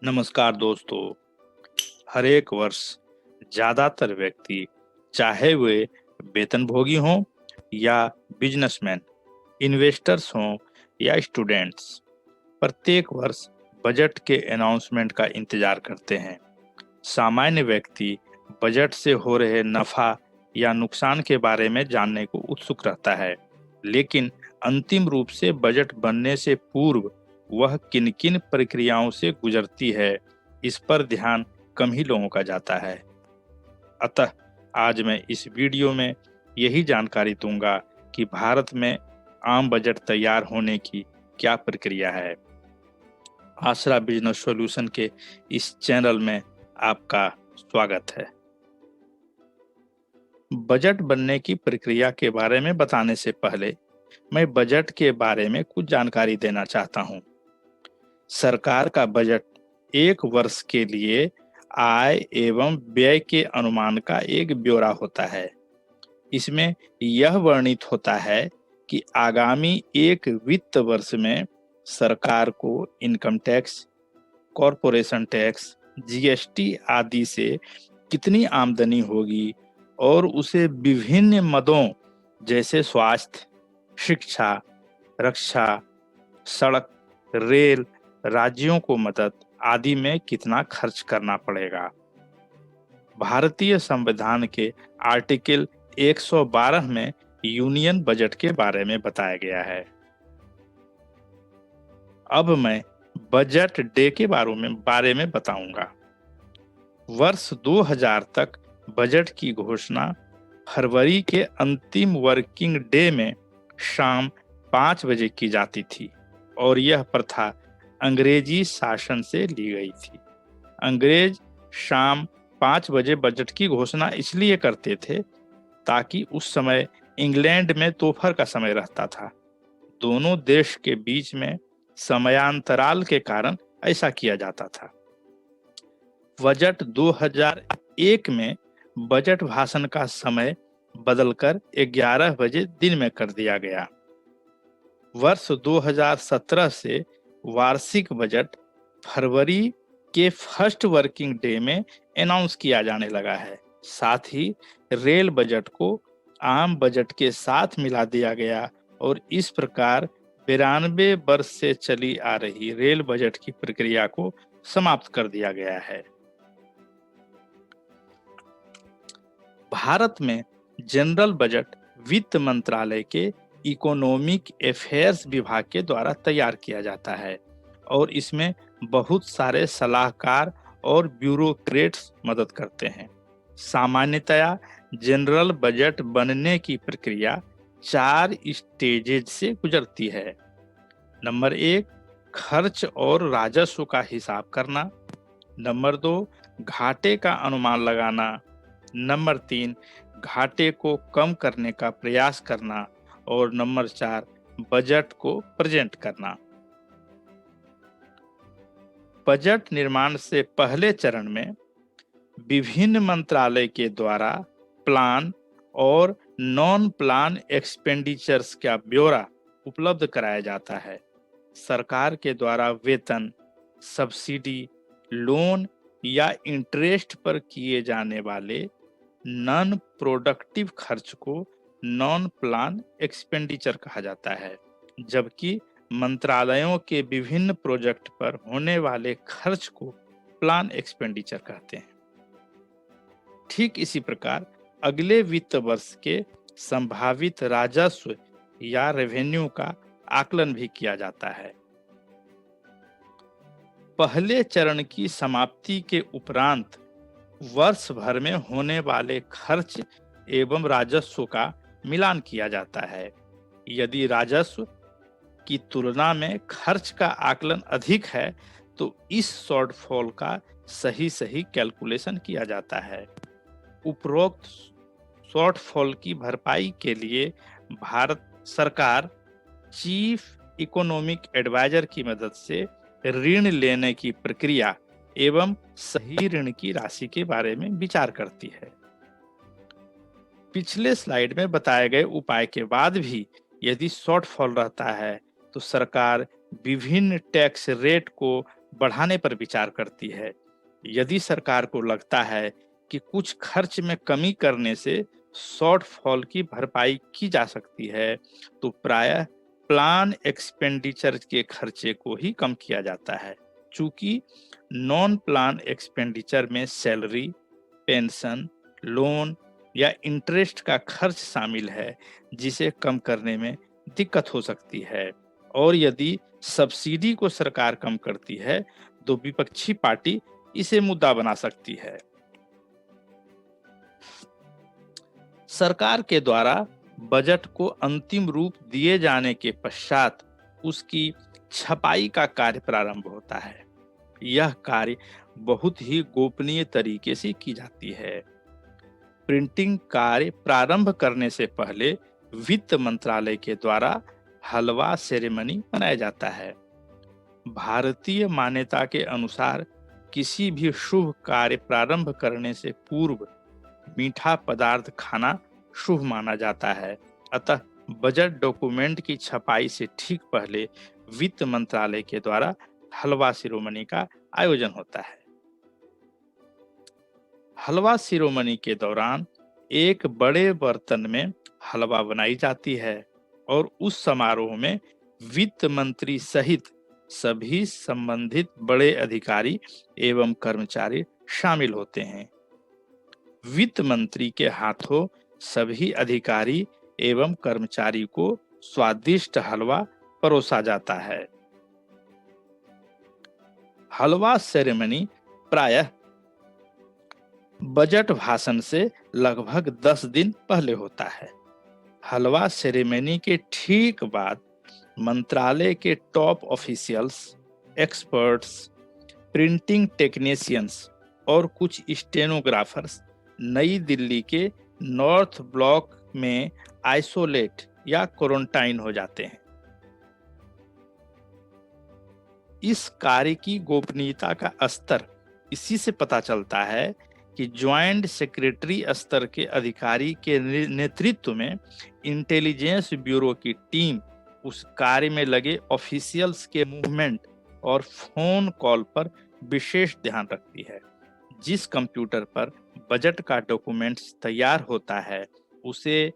नमस्कार दोस्तों। हर एक वर्ष ज्यादातर व्यक्ति, चाहे वे वेतनभोगी हों या बिजनेसमैन, इन्वेस्टर्स हों या स्टूडेंट्स, प्रत्येक वर्ष बजट के अनाउंसमेंट का इंतजार करते हैं। सामान्य व्यक्ति बजट से हो रहे नफा या नुकसान के बारे में जानने को उत्सुक रहता है, लेकिन अंतिम रूप से बजट बनने से पूर्व वह किन-किन प्रक्रियाओं से गुजरती है, इस पर ध्यान कम ही लोगों का जाता है। अतः आज मैं इस वीडियो में यही जानकारी दूंगा कि भारत में आम बजट तैयार होने की क्या प्रक्रिया है। आसरा बिजनेस सॉल्यूशन के इस चैनल में आपका स्वागत है। बजट बनने की प्रक्रिया के बारे में बताने से पहले मैं बजट के बारे में कुछ जानकारी देना चाहता हूं। सरकार का बजट एक वर्ष के लिए आय एवं व्यय के अनुमान का एक ब्यौरा होता है। इसमें यह वर्णित होता है कि आगामी एक वित्त वर्ष में सरकार को income tax, corporation tax, GST आदि से कितनी आमदनी होगी और उसे विभिन्न मदों जैसे स्वास्थ्य, शिक्षा, रक्षा, सड़क, रेल, राज्यों को मदद आदि में कितना खर्च करना पड़ेगा। भारतीय संविधान के आर्टिकल 112 में यूनियन बजट के बारे में बताया गया है। अब मैं बजट डे के बारे में बताऊंगा। वर्ष 2000 तक बजट की घोषणा फरवरी के अंतिम वर्किंग डे में शाम 5 बजे की जाती थी और यह प्रथा अंग्रेजी शासन से ली गई थी। अंग्रेज शाम 5 बजे बजट की घोषणा इसलिए करते थे ताकि उस समय इंग्लैंड में दोपहर का समय रहता था। दोनों देश के बीच में समयांतराल के कारण ऐसा किया जाता था। बजट 2001 में बजट भाषण का समय बदलकर 11 बजे दिन में कर दिया गया। वर्ष 2017 से वार्षिक बजट फरवरी के फर्स्ट वर्किंग डे में अनाउंस किया जाने लगा है। साथ ही रेल बजट को आम बजट के साथ मिला दिया गया और इस प्रकार 92 वर्ष से चली आ रही रेल बजट की प्रक्रिया को समाप्त कर दिया गया है। भारत में जनरल बजट वित्त मंत्रालय के इकोनॉमिक अफेयर्स विभाग के द्वारा तैयार किया जाता है और इसमें बहुत सारे सलाहकार और ब्यूरोक्रेट्स मदद करते हैं। सामान्यतया जनरल बजट बनने की प्रक्रिया 4 स्टेजेज से गुजरती है। नंबर 1, खर्च और राजस्व का हिसाब करना। नंबर 2, घाटे का अनुमान लगाना। नंबर 3, घाटे को कम करने का प्रयास करना और नंबर 4, बजट को प्रेजेंट करना। बजट निर्माण से पहले चरण में विभिन्न मंत्रालय के द्वारा प्लान और नॉन प्लान एक्सपेंडिचर्स का ब्यौरा उपलब्ध कराया जाता है। सरकार के द्वारा वेतन, सब्सिडी, लोन या इंटरेस्ट पर किए जाने वाले नॉन प्रोडक्टिव खर्च को नॉन प्लान एक्सपेंडिचर कहा जाता है, जबकि मंत्रालयों के विभिन्न प्रोजेक्ट पर होने वाले खर्च को प्लान एक्सपेंडिचर कहते हैं। ठीक इसी प्रकार अगले वित्त वर्ष के संभावित राजस्व या रेवेन्यू का आकलन भी किया जाता है। पहले चरण की समाप्ति के उपरांत वर्ष भर में होने वाले खर्च एवं राजस्व का मिलान किया जाता है। यदि राजस्व की तुलना में खर्च का आकलन अधिक है तो इस शॉर्टफॉल का सही कैलकुलेशन किया जाता है। उपरोक्त शॉर्टफॉल की भरपाई के लिए भारत सरकार चीफ इकोनॉमिक एडवाइजर की मदद से ऋण लेने की प्रक्रिया एवं सही ऋण की राशि के बारे में विचार करती है। पिछले स्लाइड में बताए गए उपाय के बाद भी यदि शॉर्टफॉल रहता है तो सरकार विभिन्न टैक्स रेट को बढ़ाने पर विचार करती है। यदि सरकार को लगता है कि कुछ खर्च में कमी करने से शॉर्टफॉल की भरपाई की जा सकती है, तो प्रायः प्लान एक्सपेंडिचर के खर्चे को ही कम किया जाता है। चूंकि नॉन प्लान एक्सपेंडिचर में सैलरी, पेंशन, लोन या इंटरेस्ट का खर्च शामिल है, जिसे कम करने में दिक्कत हो सकती है। और यदि सब्सिडी को सरकार कम करती है, तो विपक्षी पार्टी इसे मुद्दा बना सकती है। सरकार के द्वारा बजट को अंतिम रूप दिए जाने के पश्चात उसकी छपाई का कार्य प्रारंभ होता है। यह कार्य बहुत ही गोपनीय तरीके से की जाती है। प्रिंटिंग कार्य प्रारंभ करने से पहले वित्त मंत्रालय के द्वारा हलवा सेरेमनी मनाया जाता है। भारतीय मान्यता के अनुसार किसी भी शुभ कार्य प्रारंभ करने से पूर्व मीठा पदार्थ खाना शुभ माना जाता है। अतः बजट डॉक्यूमेंट की छपाई से ठीक पहले वित्त मंत्रालय के द्वारा हलवा सेरेमनी का आयोजन होता है। हलवा सेरेमनी के दौरान एक बड़े बर्तन में हलवा बनाई जाती है और उस समारोह में वित्त मंत्री सहित सभी संबंधित बड़े अधिकारी एवं कर्मचारी शामिल होते हैं। वित्त मंत्री के हाथों सभी अधिकारी एवं कर्मचारी को स्वादिष्ट हलवा परोसा जाता है। हलवा सेरेमनी प्रायः बजट भाषण से लगभग 10 दिन पहले होता है। हलवा सेरेमनी के ठीक बाद मंत्रालय के top officials, experts, printing technicians और कुछ स्टेनोग्राफर्स नई दिल्ली के नॉर्थ ब्लॉक में आइसोलेट या क्वारंटाइन हो जाते हैं। इस कार्य की गोपनीयता का स्तर इसी से पता चलता है कि ज्वाइंट सेक्रेटरी स्तर के अधिकारी के नेतृत्व में इंटेलिजेंस ब्यूरो की टीम उस कार्य में लगे ऑफिशियल्स के मूवमेंट और फोन कॉल पर विशेष ध्यान रखती है। जिस कंप्यूटर पर बजट का डॉक्यूमेंट्स तैयार होता है, उसे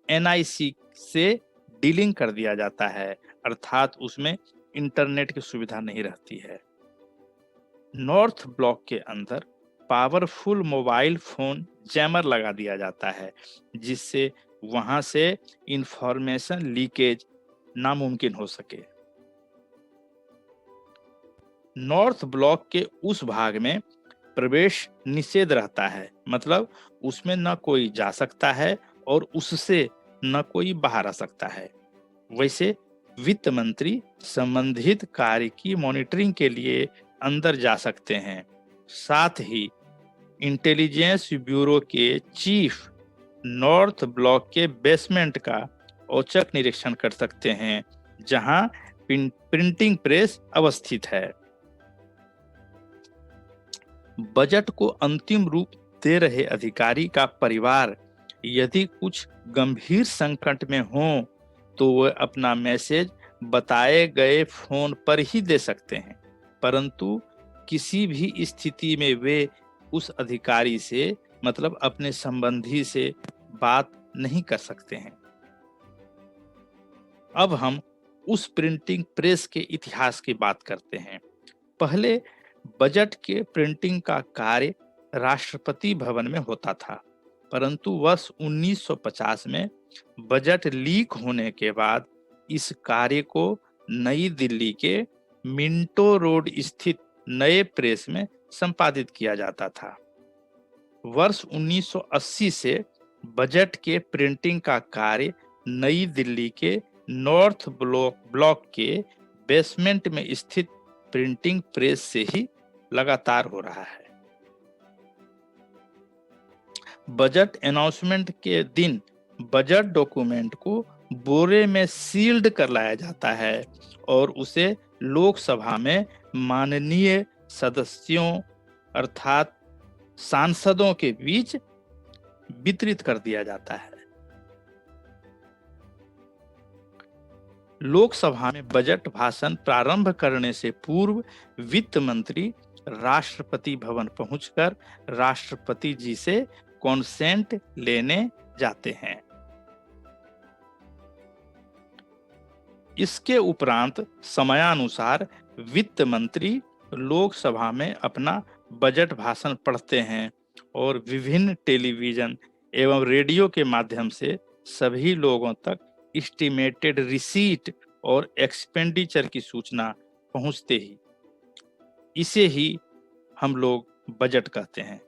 एनआईसी से डीलिंग कर दिया जाता है, अर्थात उसमें इंटरनेट की सुविधा नहीं रहती है। नॉर्थ ब्लॉक के अंदर पावरफुल मोबाइल फोन जैमर लगा दिया जाता है, जिससे वहां से इंफॉर्मेशन लीकेज नामुमकिन हो सके। नॉर्थ ब्लॉक के उस भाग में प्रवेश निषेध रहता है, मतलब उसमें न कोई जा सकता है और उससे न कोई बाहर आ सकता है। वैसे वित्त मंत्री संबंधित कार्य की मॉनिटरिंग के लिए अंदर जा सकते हैं। साथ ही इंटेलिजेंस ब्यूरो के चीफ नॉर्थ ब्लॉक के बेसमेंट का औचक निरीक्षण कर सकते हैं, जहां प्रिंटिंग प्रेस अवस्थित है। बजट को अंतिम रूप दे रहे अधिकारी का परिवार यदि कुछ गंभीर संकट में हो, तो वह अपना मैसेज बताए गए फोन पर ही दे सकते हैं, परंतु किसी भी स्थिति में वे उस अधिकारी से, मतलब अपने संबंधी से बात नहीं कर सकते हैं। अब हम उस प्रिंटिंग प्रेस के इतिहास की बात करते हैं। पहले बजट के प्रिंटिंग का कार्य राष्ट्रपति भवन में होता था, परंतु वर्ष 1950 में बजट लीक होने के बाद इस कार्य को नई दिल्ली के मिंटो रोड स्थित नए प्रेस में संपादित किया जाता था। वर्ष 1980 से बजट के प्रिंटिंग का कार्य नई दिल्ली के नॉर्थ ब्लॉक के बेसमेंट में स्थित प्रिंटिंग प्रेस से ही लगातार हो रहा है। बजट अनाउंसमेंट के दिन बजट डॉक्यूमेंट को बोरे में सील्ड कर लाया जाता है और उसे लोकसभा में माननीय सदस्यों अर्थात सांसदों के बीच वितरित कर दिया जाता है। लोकसभा में बजट भाषण प्रारंभ करने से पूर्व वित्त मंत्री राष्ट्रपति भवन पहुंचकर राष्ट्रपति जी से कॉन्सेंट लेने जाते हैं। इसके उपरांत समयानुसार वित्त मंत्री लोकसभा में अपना बजट भाषण पढ़ते हैं और विभिन्न टेलीविजन एवं रेडियो के माध्यम से सभी लोगों तक एस्टिमेटेड रिसीट और एक्सपेंडिचर की सूचना पहुंचते ही इसे ही हम लोग बजट कहते हैं।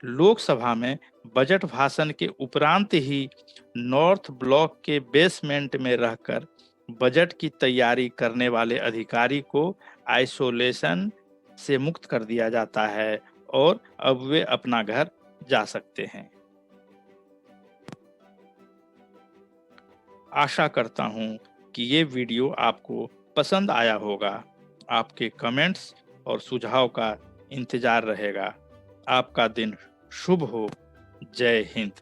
लोकसभा में बजट भाषण के उपरांत ही नॉर्थ ब्लॉक के बेसमेंट में रहकर बजट की तैयारी करने वाले अधिकारी को आइसोलेशन से मुक्त कर दिया जाता है और अब वे अपना घर जा सकते हैं। आशा करता हूं कि ये वीडियो आपको पसंद आया होगा। आपके कमेंट्स और सुझाव का इंतजार रहेगा। आपका दिन शुभ हो। जय हिंद।